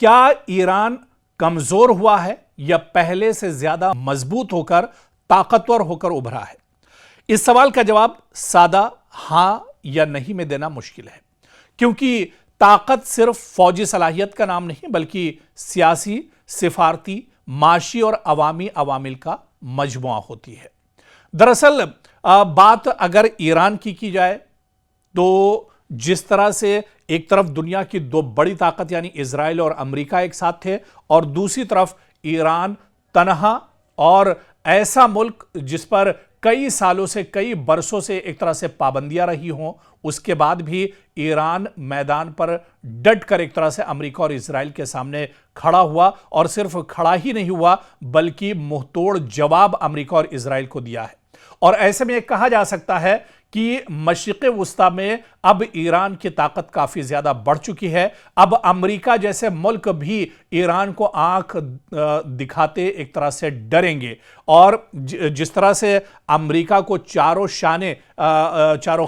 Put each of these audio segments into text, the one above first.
क्या ईरान कमजोर हुआ है या पहले से ज्यादा मजबूत होकर ताकतवर होकर उभरा है? इस सवाल का जवाब सादा हां या नहीं में देना मुश्किल है, क्योंकि ताकत सिर्फ फौजी सलाहियत का नाम नहीं बल्कि सियासी, सिफारती, माशी और अवामी अवामिल का मजमुआ होती है। दरअसल बात अगर ईरान की जाए तो जिस तरह से एक तरफ दुनिया की दो बड़ी ताकत यानी इजराइल और अमेरिका एक साथ थे और दूसरी तरफ ईरान तनहा और ऐसा मुल्क जिस पर कई सालों से, कई बरसों से एक तरह से पाबंदियां रही हों, उसके बाद भी ईरान मैदान पर डट कर एक तरह से अमेरिका और इजराइल के सामने खड़ा हुआ और सिर्फ खड़ा ही नहीं हुआ बल्कि मुंहतोड़ जवाब अमेरिका और इजराइल को दिया है। और ऐसे में कहा जा सकता है कि मशरिक़ वुस्ता में अब ईरान की ताकत काफी ज्यादा बढ़ चुकी है। अब अमेरिका जैसे मुल्क भी ईरान को आंख दिखाते एक तरह से डरेंगे और जिस तरह से अमेरिका को चारों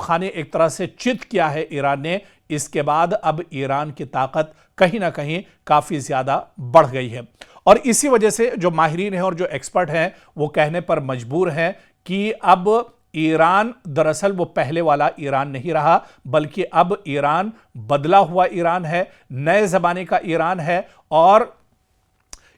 खाने एक तरह से चित किया है ईरान ने, इसके बाद अब ईरान की ताकत कहीं ना कहीं काफी ज्यादा बढ़ गई है। और इसी वजह से जो माहिरीन हैं और जो एक्सपर्ट हैं वो कहने पर मजबूर हैं कि अब ईरान दरअसल वो पहले वाला ईरान नहीं रहा बल्कि अब ईरान बदला हुआ ईरान है, नए जमाने का ईरान है। और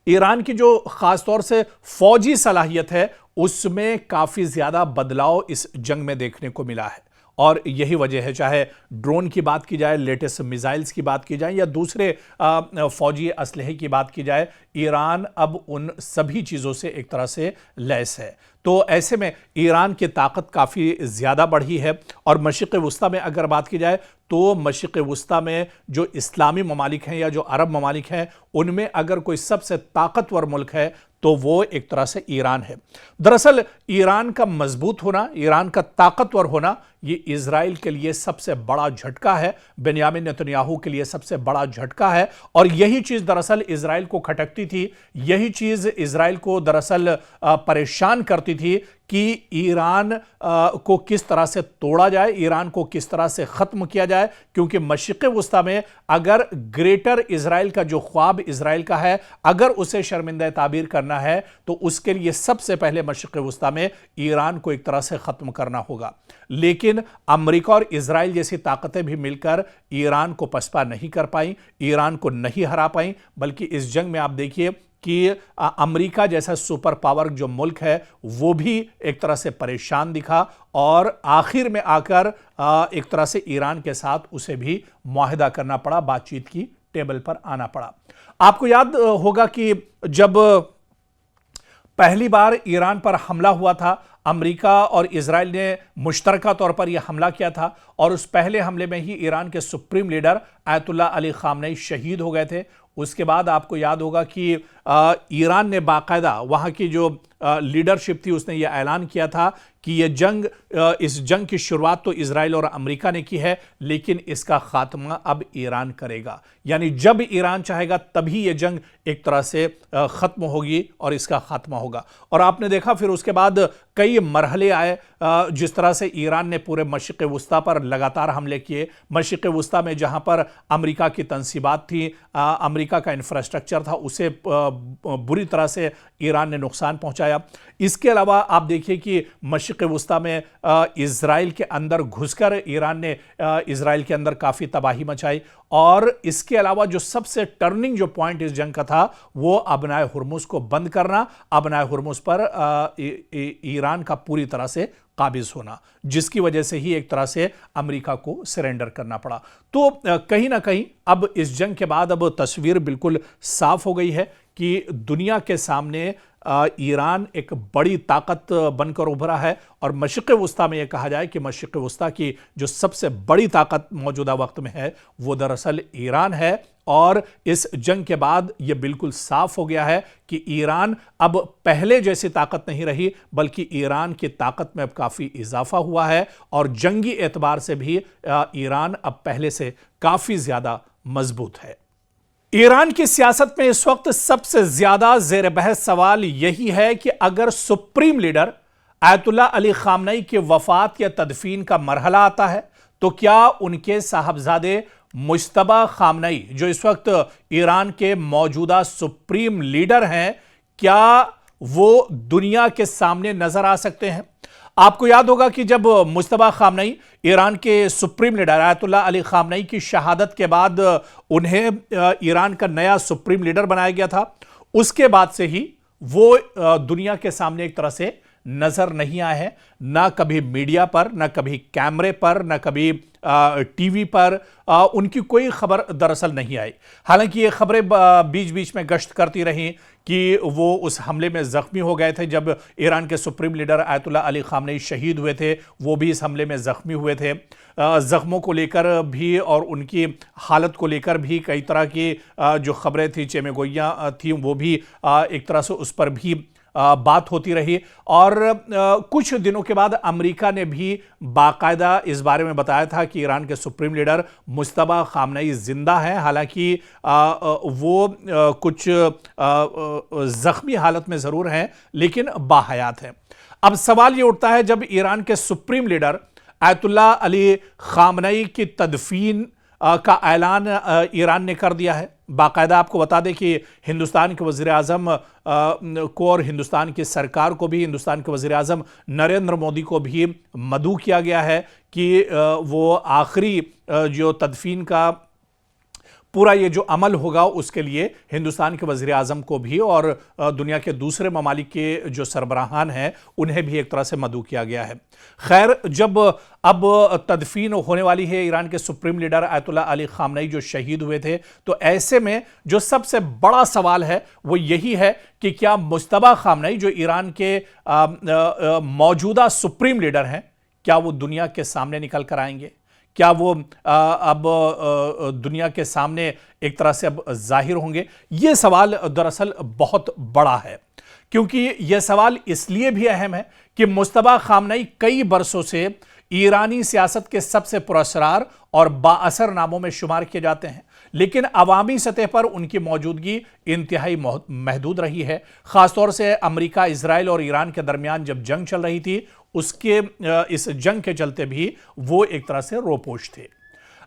ईरान की जो खासतौर से फौजी सलाहियत है उसमें काफी ज्यादा बदलाव इस जंग में देखने को मिला है। और यही वजह है, चाहे ड्रोन की बात की जाए, लेटेस्ट मिसाइल्स की बात की जाए या दूसरे फौजी असलहे की बात की जाए, ईरान अब उन सभी चीज़ों से एक तरह से लैस है। तो ऐसे में ईरान की ताकत काफ़ी ज़्यादा बढ़ी है। और मशरिक़ वुस्ता में अगर बात की जाए तो मशरिक़ वुस्ता में जो इस्लामी ममालिक हैं या जो अरब ममालिक हैं उनमें अगर कोई सबसे ताकतवर मुल्क है तो वो एक तरह से ईरान है। दरअसल ईरान का मजबूत होना, ईरान का ताकतवर होना ये इजराइल के लिए सबसे बड़ा झटका है, बेंयामिन नेतन्याहू के लिए सबसे बड़ा झटका है। और यही चीज़ दरअसल इजराइल को खटकती थी, यही चीज़ इजराइल को दरअसल परेशान करती थी कि ईरान को किस तरह से तोड़ा जाए, ईरान को किस तरह से ख़त्म किया जाए। क्योंकि मशरिक़ वुस्ता में अगर ग्रेटर इजराइल का जो ख्वाब इजराइल का है अगर उसे शर्मिंदा ताबीर करना है तो उसके लिए सबसे पहले मशरिक़ वुस्ता में ईरान को एक तरह से ख़त्म करना होगा। लेकिन अमेरिका और इजराइल जैसी ताकतें भी मिलकर ईरान को पसपा नहीं कर पाई, ईरान को नहीं हरा पाई, बल्कि इस जंग में आप देखिए कि अमेरिका जैसा सुपर पावर जो मुल्क है वो भी एक तरह से परेशान दिखा और आखिर में आकर एक तरह से ईरान के साथ उसे भी मुआहदा करना पड़ा, बातचीत की टेबल पर आना पड़ा। आपको याद होगा कि जब पहली बार ईरान पर हमला हुआ था, अमेरिका और इजराइल ने मुश्तरका तौर पर यह हमला किया था और उस पहले हमले में ही ईरान के supreme leader Ayatollah Ali Khamenei शहीद हो गए थे। उसके बाद आपको याद होगा कि ईरान ने बाकायदा वहाँ की जो लीडरशिप थी उसने यह ऐलान किया था कि इस जंग की शुरुआत तो इजराइल और अमेरिका ने की है लेकिन इसका खात्मा अब ईरान करेगा। यानी जब ईरान चाहेगा तभी यह जंग एक तरह से ख़त्म होगी और इसका खात्मा होगा। और आपने देखा फिर उसके बाद कई मरहले आए जिस तरह से ईरान ने पूरे मशरिक़ वुस्ता पर लगातार हमले किए। मशरिक़ वुस्ता में जहाँ पर अमेरिका की तंसीबात थी, अमेरिका का इंफ्रास्ट्रक्चर था, उसे बुरी तरह से ईरान ने नुकसान पहुँचाया। इसके अलावा आप देखिए कि मशरिक़ वुस्ता में इजराइल के अंदर घुसकर ईरान ने इजराइल के अंदर काफ़ी तबाही मचाई। और इसके अलावा जो सबसे टर्निंग जो पॉइंट इस जंग का था वो अबनाए हुर्मुज़ को बंद करना, अबनाए हुर्मुज़ पर ईरान का पूरी तरह से काबिज होना, जिसकी वजह से ही एक तरह से अमेरिका को सरेंडर करना पड़ा। तो कहीं ना कहीं अब इस जंग के बाद अब तस्वीर बिल्कुल साफ हो गई है कि दुनिया के सामने ईरान एक बड़ी ताकत बनकर उभरा है। और मशरिक़ वुस्ता में यह कहा जाए कि मशरिक़ वुस्ता की जो सबसे बड़ी ताकत मौजूदा वक्त में है वो दरअसल ईरान है। और इस जंग के बाद यह बिल्कुल साफ हो गया है कि ईरान अब पहले जैसी ताकत नहीं रही बल्कि ईरान की ताकत में अब काफ़ी इजाफा हुआ है और जंगी एतबार से भी ईरान अब पहले से काफ़ी ज़्यादा मजबूत है। ईरान की सियासत में इस वक्त सबसे ज्यादा जेर बहस सवाल यही है कि अगर supreme leader Ayatollah Ali Khamenei की वफात या तदफीन का मरहला आता है तो क्या उनके साहबजादे मुश्तबा खामनेई जो इस वक्त ईरान के मौजूदा सुप्रीम लीडर हैं, क्या वो दुनिया के सामने नजर आ सकते हैं? आपको याद होगा कि जब मुश्तबा खामनेई ईरान के supreme leader Ayatollah Ali Khamenei की शहादत के बाद उन्हें ईरान का नया सुप्रीम लीडर बनाया गया था, उसके बाद से ही वो दुनिया के सामने एक तरह से नजर नहीं आए हैं। ना कभी मीडिया पर, ना कभी कैमरे पर, ना कभी टीवी पर उनकी कोई खबर दरअसल नहीं आई। हालांकि ये खबरें बीच बीच में गश्त करती रहीं कि वो उस हमले में जख्मी हो गए थे। जब ईरान के supreme leader Ayatollah Ali Khamenei शहीद हुए थे, वो भी इस हमले में जख्मी हुए थे। जख्मों को लेकर भी और उनकी हालत को लेकर भी कई तरह की जो खबरें थी, चेमेगोइयाँ थी, वो भी एक तरह से उस पर भी बात होती रही। और कुछ दिनों के बाद अमेरिका ने भी बाकायदा इस बारे में बताया था कि ईरान के सुप्रीम लीडर मुश्तबा खामनेई जिंदा हैं। हालांकि वो कुछ जख्मी हालत में ज़रूर हैं, लेकिन बाहयात हैं। अब सवाल ये उठता है, जब ईरान के supreme leader Ayatollah Ali Khamenei की तदफीन का ऐलान ईरान ने कर दिया है, बाकायदा आपको बता दें कि हिंदुस्तान के वज़ीर आज़म को और हिंदुस्तान की सरकार को भी, हिंदुस्तान के वज़ीर आज़म नरेंद्र मोदी को भी मदऊ किया गया है कि वो आखिरी जो तदफीन का पूरा ये जो अमल होगा उसके लिए हिंदुस्तान के वज़ीर आज़म को भी और दुनिया के दूसरे ममालिक के जो सरबराहान हैं उन्हें भी एक तरह से मदऊ किया गया है। खैर, जब अब तदफीन होने वाली है ईरान के supreme leader Ayatollah Ali Khamenei जो शहीद हुए थे, तो ऐसे में जो सबसे बड़ा सवाल है वो यही है कि क्या मुश्तबा खामनेई जो ईरान के मौजूदा सुप्रीम लीडर हैं, क्या वो दुनिया के सामने निकल कर आएंगे? क्या वो अब दुनिया के सामने एक तरह से अब जाहिर होंगे? ये सवाल दरअसल बहुत बड़ा है, क्योंकि यह सवाल इसलिए भी अहम है कि मुश्तबा खामनेई कई बरसों से ईरानी सियासत के सबसे पुरस्कार और बाअसर नामों में शुमार किए जाते हैं, लेकिन अवामी सतह पर उनकी मौजूदगी इंतहाई महदूद रही है। खासतौर से अमेरिका, इजराइल और ईरान के दरमियान जब जंग चल रही थी, उसके इस जंग के चलते भी वो एक तरह से रोपोश थे।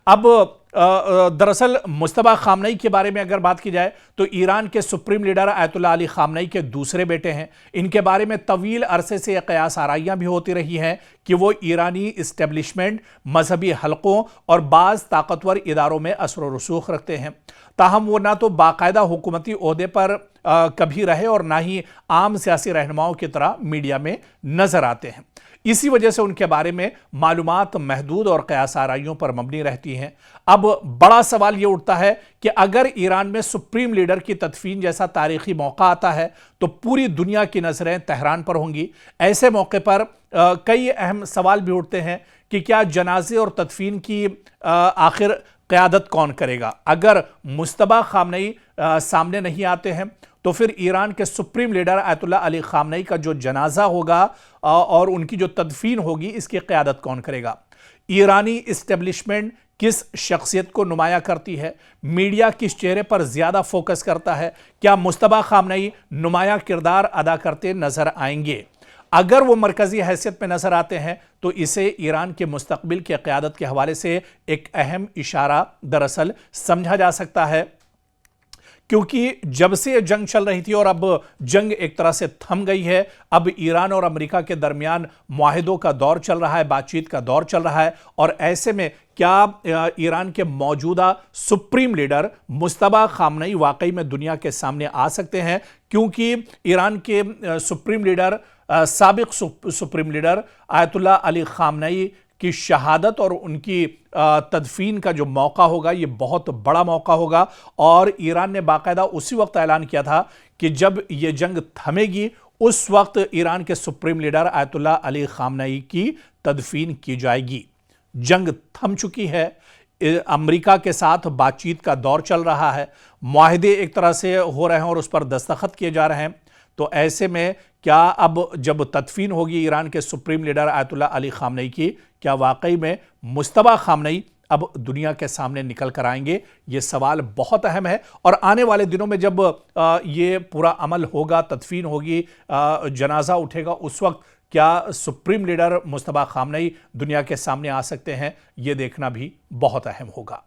अब दरअसल मुश्तबा खामनेई के बारे में अगर बात की जाए तो ईरान के supreme leader Ayatollah Ali Khamenei के दूसरे बेटे हैं। इनके बारे में तवील अरसे से कयास आराइयाँ भी होती रही हैं कि वो ईरानी इस्टेब्लिशमेंट, मजहबी हलकों और बाज़ ताकतवर इदारों में असर व रसूख रखते हैं। ताहम वो ना तो बाकायदा हुकूमती ओहदे पर कभी रहे और ना ही आम सियासी रहनुमाओं की तरह मीडिया में नजर आते हैं। इसी वजह से उनके बारे में मालूमात महदूद और कयास आराइयों पर मबनी रहती हैं। अब बड़ा सवाल यह उठता है कि अगर ईरान में सुप्रीम लीडर की तदफीन जैसा तारीखी मौका आता है तो पूरी दुनिया की नजरें तेहरान पर होंगी। ऐसे मौके पर कई अहम सवाल भी उठते हैं कि क्या जनाजे और तदफीन की आखिर क़यादत कौन करेगा? अगर मुश्तबा खामनेई सामने नहीं आते हैं तो फिर ईरान के supreme leader Ayatollah Ali Khamenei का जो जनाजा होगा और उनकी जो तदफीन होगी, इसकी क़यादत कौन करेगा? ईरानी इस्टेब्लिशमेंट किस शख्सियत को नुमाया करती है? मीडिया किस चेहरे पर ज़्यादा फोकस करता है? क्या मुश्तबा खामनेई नुमाया किरदार अदा करते नज़र आएंगे? अगर वो मरकज़ी हैसियत में नज़र आते हैं तो इसे ईरान के मुस्तकबिल की क़यादत के हवाले से एक अहम इशारा दरअसल समझा जा सकता है, क्योंकि जब से जंग चल रही थी और अब जंग एक तरह से थम गई है, अब ईरान और अमेरिका के दरमियान मुआहिदों का दौर चल रहा है, बातचीत का दौर चल रहा है। और ऐसे में क्या ईरान के मौजूदा सुप्रीम लीडर मुश्तबा खामनेई वाकई में दुनिया के सामने आ सकते हैं? क्योंकि ईरान के सुप्रीम लीडर, साबिक supreme leader Ayatollah Ali Khamenei की शहादत और उनकी तदफीन का जो मौका होगा, ये बहुत बड़ा मौका होगा। और ईरान ने बाकायदा उसी वक्त ऐलान किया था कि जब ये जंग थमेगी उस वक्त ईरान के supreme leader Ayatollah Ali Khamenei की तदफीन की जाएगी। जंग थम चुकी है, अमेरिका के साथ बातचीत का दौर चल रहा है, मुआहिदे एक तरह से हो रहे हैं और उस पर दस्तखत किए जा रहे हैं। तो ऐसे में क्या अब जब तदफीन होगी ईरान के supreme leader Ayatollah Ali Khamenei की, क्या वाकई में मुश्तबा खामनेई अब दुनिया के सामने निकल कर आएंगे? ये सवाल बहुत अहम है। और आने वाले दिनों में जब ये पूरा अमल होगा, तदफीन होगी, जनाजा उठेगा, उस वक्त क्या सुप्रीम लीडर मुश्तबा खामनेई दुनिया के सामने आ सकते हैं? ये देखना भी बहुत अहम होगा।